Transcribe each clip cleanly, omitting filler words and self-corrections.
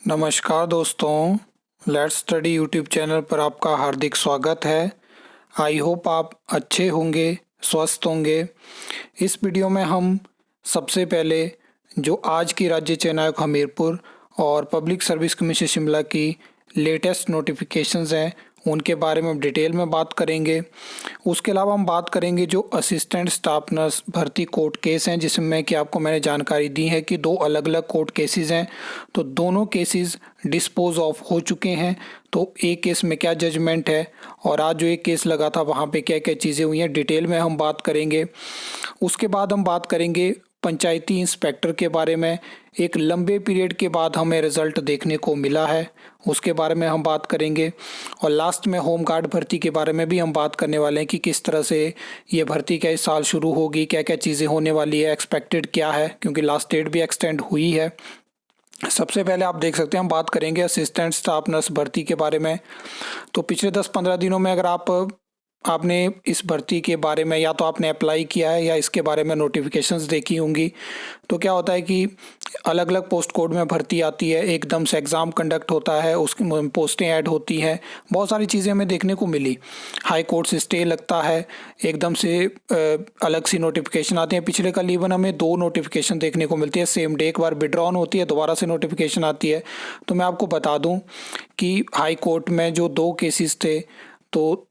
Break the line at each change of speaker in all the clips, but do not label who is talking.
नमस्कार दोस्तों, let's study YouTube channel पर आपका हार्दिक स्वागत है। आई होप आप अच्छे होंगे, स्वस्थ होंगे। इस वीडियो में हम सबसे पहले जो आज की राज्य चयन आयोग हमीरपुर और पब्लिक सर्विस कमीशन शिमला की लेटेस्ट नोटिफिकेशंस हैं उनके बारे में डिटेल में बात करेंगे। उसके अलावा हम बात करेंगे जो असिस्टेंट स्टाफ नर्स भर्ती कोर्ट केस हैं, जिसमें कि आपको मैंने जानकारी दी है कि दो अलग अलग कोर्ट केसेस हैं, तो दोनों केसेस डिस्पोज ऑफ हो चुके हैं। तो एक केस में क्या जजमेंट है और आज जो एक केस लगा था वहाँ पे क्या क्या चीज़ें हुई हैं, डिटेल में हम बात करेंगे। उसके बाद हम बात करेंगे पंचायती इंस्पेक्टर के बारे में। एक लंबे पीरियड के बाद हमें रिजल्ट देखने को मिला है, उसके बारे में हम बात करेंगे। और लास्ट में होम गार्ड भर्ती के बारे में भी हम बात करने वाले हैं कि किस तरह से ये भर्ती क्या इस साल शुरू होगी, क्या क्या चीज़ें होने वाली है, एक्सपेक्टेड क्या है, क्योंकि लास्ट डेट भी एक्सटेंड हुई है। सबसे पहले आप देख सकते हैं हम बात करेंगे असिस्टेंट स्टाफ नर्स भर्ती के बारे में। तो पिछले 10-15 दिनों में अगर आपने इस भर्ती के बारे में या तो आपने अप्लाई किया है या इसके बारे में नोटिफिकेशंस देखी होंगी, तो क्या होता है कि अलग अलग पोस्ट कोड में भर्ती आती है, एकदम से एग्ज़ाम कंडक्ट होता है, उसकी पोस्टें ऐड होती हैं, बहुत सारी चीज़ें हमें देखने को मिली। हाई कोर्ट से स्टे लगता है, एकदम से अलग सी नोटिफिकेशन आती है। पिछले कल इवन हमें 2 नोटिफिकेशन देखने को मिलती है सेम डे, एक बार विड्रॉन होती है, दोबारा से नोटिफिकेशन आती है। तो मैं आपको बता दूं कि हाई कोर्ट में जो 2 केसेस थे, तो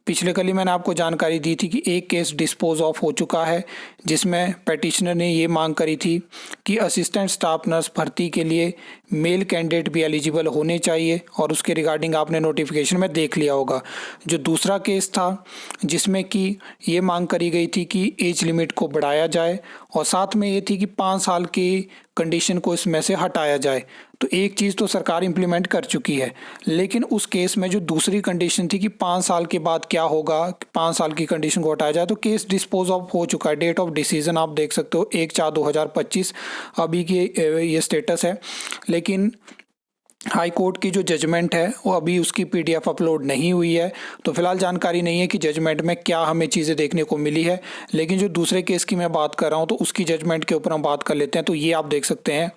पिछले कल ही मैंने आपको जानकारी दी थी कि एक केस डिस्पोज ऑफ हो चुका है, जिसमें पेटिशनर ने ये मांग करी थी कि असिस्टेंट स्टाफ नर्स भर्ती के लिए मेल कैंडिडेट भी एलिजिबल होने चाहिए, और उसके रिगार्डिंग आपने नोटिफिकेशन में देख लिया होगा। जो दूसरा केस था जिसमें कि ये मांग करी गई थी कि एज लिमिट को बढ़ाया जाए, और साथ में ये थी कि 5 साल की कंडीशन को इसमें से हटाया जाए। तो एक चीज़ तो सरकार इम्प्लीमेंट कर चुकी है, लेकिन उस केस में जो दूसरी कंडीशन थी कि 5 साल के बाद क्या होगा, 5 साल की कंडीशन को हटाया जाए, तो केस डिस्पोज ऑफ हो चुका है। डेट ऑफ डिसीजन आप देख सकते हो 1/4/2025 अभी की ये स्टेटस है। लेकिन हाई कोर्ट की जो जजमेंट है वो अभी उसकी पीडीएफ अपलोड नहीं हुई है, तो फिलहाल जानकारी नहीं है कि जजमेंट में क्या हमें चीज़ें देखने को मिली है। लेकिन जो दूसरे केस की मैं बात कर रहा हूँ, तो उसकी जजमेंट के ऊपर हम बात कर लेते हैं। तो ये आप देख सकते हैं।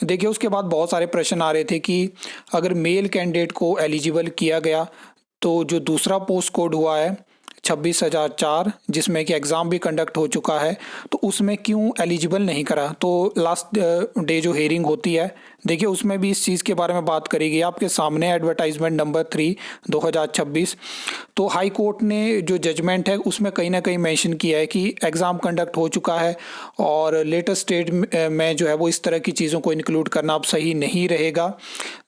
देखिए, उसके बाद बहुत सारे प्रश्न आ रहे थे कि अगर मेल कैंडिडेट को एलिजिबल किया गया, तो जो दूसरा पोस्ट कोड हुआ है 26,004, जिसमें कि एग्ज़ाम भी कंडक्ट हो चुका है, तो उसमें क्यों एलिजिबल नहीं करा। तो लास्ट डे जो हेयरिंग होती है, देखिए उसमें भी इस चीज़ के बारे में बात करी गई। आपके सामने एडवर्टाइजमेंट नंबर 3/2026। तो हाई कोर्ट ने जो जजमेंट है उसमें कहीं ना कहीं मेंशन किया है कि एग्ज़ाम कंडक्ट हो चुका है, और लेटेस्ट स्टेज में जो है वो इस तरह की चीज़ों को इंक्लूड करना अब सही नहीं रहेगा।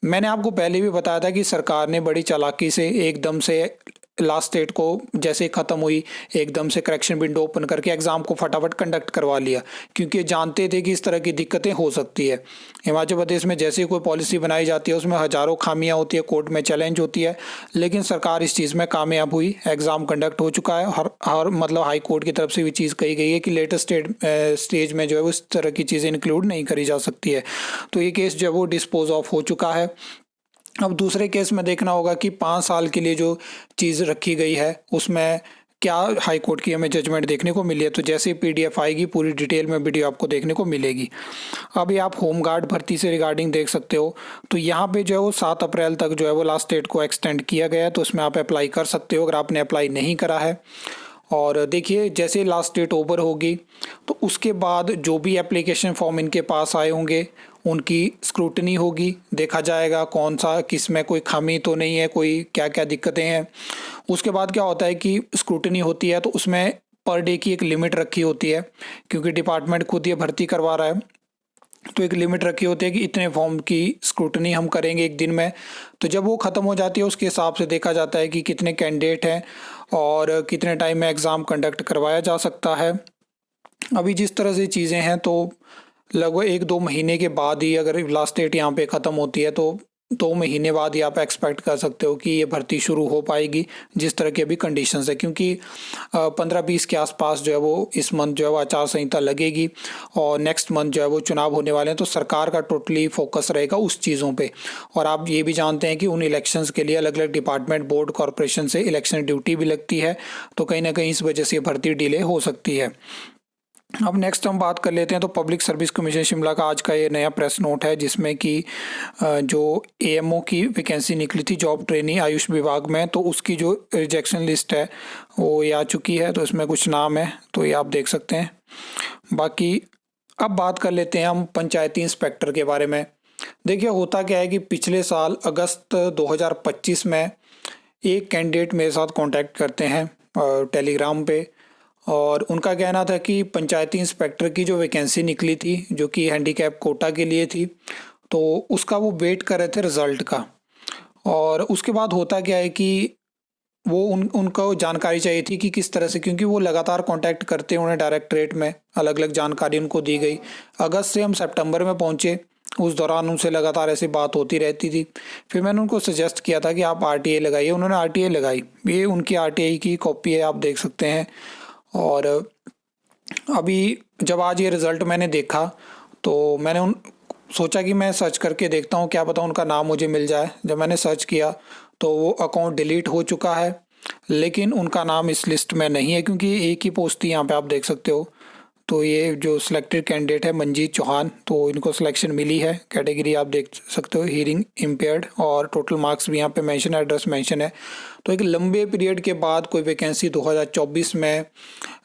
मैंने आपको पहले भी बताया था कि सरकार ने बड़ी चालाकी से एकदम से लास्ट डेट को जैसे ही ख़त्म हुई, एकदम से करेक्शन विंडो ओपन करके एग्ज़ाम को फटाफट कंडक्ट करवा लिया, क्योंकि जानते थे कि इस तरह की दिक्कतें हो सकती है। हिमाचल प्रदेश में जैसे ही कोई पॉलिसी बनाई जाती है उसमें हज़ारों खामियां होती है, कोर्ट में चैलेंज होती है, लेकिन सरकार इस चीज़ में कामयाब हुई। एग्ज़ाम कंडक्ट हो चुका है। हर मतलब हाई कोर्ट की तरफ से भी चीज़ कही गई है कि लेटेस्ट स्टेज में जो है उस तरह की चीज़ें इंक्लूड नहीं करी जा सकती है। तो ये केस जो है वो डिस्पोज ऑफ हो चुका है। अब दूसरे केस में देखना होगा कि 5 साल के लिए जो चीज़ रखी गई है उसमें क्या हाई कोर्ट की हमें जजमेंट देखने को मिली है। तो जैसे ही पीडीएफ आएगी पूरी डिटेल में वीडियो आपको देखने को मिलेगी। अभी आप होम गार्ड भर्ती से रिगार्डिंग देख सकते हो, तो यहाँ पे जो है वो 7 अप्रैल तक जो है वो लास्ट डेट को एक्सटेंड किया गया है, तो उसमें आप अप्लाई कर सकते हो अगर आपने अप्लाई नहीं करा है। और देखिए, जैसे लास्ट डेट ओवर होगी तो उसके बाद जो भी एप्लीकेशन फॉर्म इनके पास आए होंगे उनकी स्क्रूटनी होगी, देखा जाएगा कौन सा किस में कोई खामी तो नहीं है, कोई क्या क्या दिक्कतें हैं। उसके बाद क्या होता है कि स्क्रूटनी होती है तो उसमें पर डे की एक लिमिट रखी होती है, क्योंकि डिपार्टमेंट खुद ये भर्ती करवा रहा है, तो एक लिमिट रखी होती है कि इतने फॉर्म की स्क्रूटनी हम करेंगे एक दिन में। तो जब वो ख़त्म हो जाती है उसके हिसाब से देखा जाता है कि कितने कैंडिडेट हैं और कितने टाइम में एग्ज़ाम कंडक्ट करवाया जा सकता है। अभी जिस तरह से चीज़ें हैं, तो लगभग 1-2 महीने के बाद ही अगर लास्ट डेट यहाँ पे ख़त्म होती है, तो 2 महीने बाद ही आप एक्सपेक्ट कर सकते हो कि ये भर्ती शुरू हो पाएगी, जिस तरह की अभी कंडीशंस है। क्योंकि 15-20 के आसपास जो है वो इस मंथ जो है वो आचार संहिता लगेगी, और नेक्स्ट मंथ जो है वो चुनाव होने वाले हैं, तो सरकार का टोटली फोकस रहेगा उस चीज़ों पे। और आप ये भी जानते हैं कि उन इलेक्शंस के लिए अलग अलग डिपार्टमेंट, बोर्ड, कॉरपोरेशन से इलेक्शन ड्यूटी भी लगती है, तो कहीं ना कहीं इस वजह से भर्ती डिले हो सकती है। अब नेक्स्ट हम बात कर लेते हैं तो पब्लिक सर्विस कमीशन शिमला का आज का ये नया प्रेस नोट है, जिसमें कि जो एएमओ की वैकेंसी निकली थी जॉब ट्रेनी आयुष विभाग में, तो उसकी जो रिजेक्शन लिस्ट है वो ये आ चुकी है। तो इसमें कुछ नाम है, तो ये आप देख सकते हैं। बाकी अब बात कर लेते हैं हम पंचायती इंस्पेक्टर के बारे में। देखिए होता क्या है कि पिछले साल अगस्त 2025 में एक कैंडिडेट मेरे साथ कांटेक्ट करते हैं टेलीग्राम पे, और उनका कहना था कि पंचायती इंस्पेक्टर की जो वैकेंसी निकली थी जो कि हैंडीकैप कोटा के लिए थी, तो उसका वो वेट कर रहे थे रिज़ल्ट का। और उसके बाद होता क्या है कि वो उनको जानकारी चाहिए थी कि किस तरह से, क्योंकि वो लगातार कांटेक्ट करते हैं, उन्हें डायरेक्टरेट में अलग अलग जानकारी उनको दी गई। अगस्त से हम सितंबर में पहुंचे, उस दौरान उनसे लगातार ऐसी बात होती रहती थी। फिर मैंने उनको सजेस्ट किया था कि आप आरटीआई लगाइए, उन्होंने आरटीआई लगाई। ये उनकी आरटीआई की कॉपी है, आप देख सकते हैं। और अभी जब आज ये रिज़ल्ट मैंने देखा तो मैंने उन सोचा कि मैं सर्च करके देखता हूँ, क्या पता उनका नाम मुझे मिल जाए। जब मैंने सर्च किया तो वो अकाउंट डिलीट हो चुका है, लेकिन उनका नाम इस लिस्ट में नहीं है, क्योंकि एक ही पोस्ट थी यहाँ पे, आप देख सकते हो। तो ये जो सिलेक्टेड कैंडिडेट है मंजीत चौहान, तो इनको सिलेक्शन मिली है। कैटेगरी आप देख सकते हो हियरिंग इम्पेयर्ड, और टोटल मार्क्स भी यहाँ पे मेंशन है, एड्रेस मेंशन है। तो एक लंबे पीरियड के बाद कोई वैकेंसी 2024 में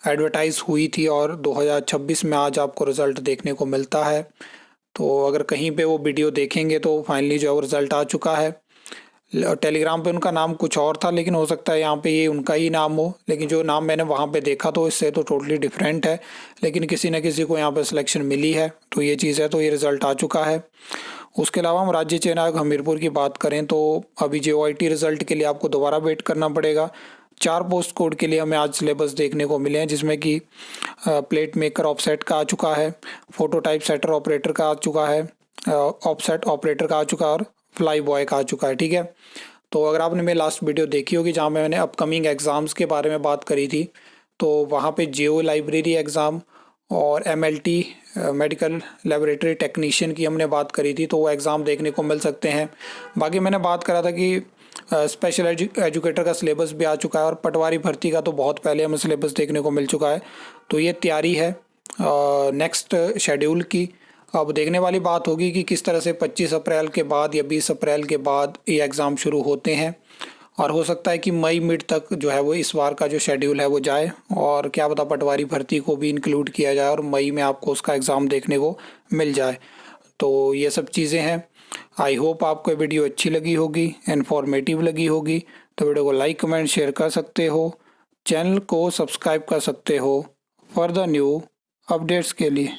एडवर्टाइज हुई थी और 2026 में आज आपको रिज़ल्ट देखने को मिलता है। तो अगर कहीं पे वो वीडियो देखेंगे तो फाइनली जो है वो रिज़ल्ट आ चुका है। टेलीग्राम पे उनका नाम कुछ और था, लेकिन हो सकता है यहाँ पे ये उनका ही नाम हो, लेकिन जो नाम मैंने वहाँ पे देखा तो इससे तो टोटली डिफरेंट है। लेकिन किसी न किसी को यहाँ पे सिलेक्शन मिली है, तो ये चीज़ है। तो ये रिज़ल्ट आ चुका है। उसके अलावा हम राज्य चयन आयोग हमीरपुर की बात करें तो अभी JOIT रिज़ल्ट के लिए आपको दोबारा वेट करना पड़ेगा। 4 पोस्ट कोड के लिए हमें आज सिलेबस देखने को मिले हैं, जिसमें कि प्लेट मेकर ऑफसेट का आ चुका है, फोटोटाइप सेटर ऑपरेटर का आ चुका है, ऑफसेट ऑपरेटर का आ चुका है, और फ्लाई बॉय का आ चुका है। ठीक है। तो अगर आपने मेरी लास्ट वीडियो देखी होगी जहाँ मैंने अपकमिंग एग्ज़ाम्स के बारे में बात करी थी, तो वहाँ पे JO लाइब्रेरी एग्ज़ाम और MLT मेडिकल लेबोरेटरी टेक्नीशियन की हमने बात करी थी, तो वो एग्ज़ाम देखने को मिल सकते हैं। बाकी मैंने बात करा था कि स्पेशल एजुकेटर का सिलेबस भी आ चुका है, और पटवारी भर्ती का तो बहुत पहले हमें सिलेबस देखने को मिल चुका है। तो ये तैयारी है नेक्स्ट शेड्यूल की। अब देखने वाली बात होगी कि किस तरह से 25 अप्रैल के बाद या 20 अप्रैल के बाद ये एग्ज़ाम शुरू होते हैं, और हो सकता है कि मई मिड तक जो है वो इस बार का जो शेड्यूल है वो जाए, और क्या पता पटवारी भर्ती को भी इंक्लूड किया जाए और मई में आपको उसका एग्ज़ाम देखने को मिल जाए। तो ये सब चीज़ें हैं। आई होप आपको ये वीडियो अच्छी लगी होगी, इन्फॉर्मेटिव लगी होगी। तो वीडियो को लाइक कमेंट शेयर कर सकते हो, चैनल को सब्सक्राइब कर सकते हो फॉर द न्यू अपडेट्स के लिए।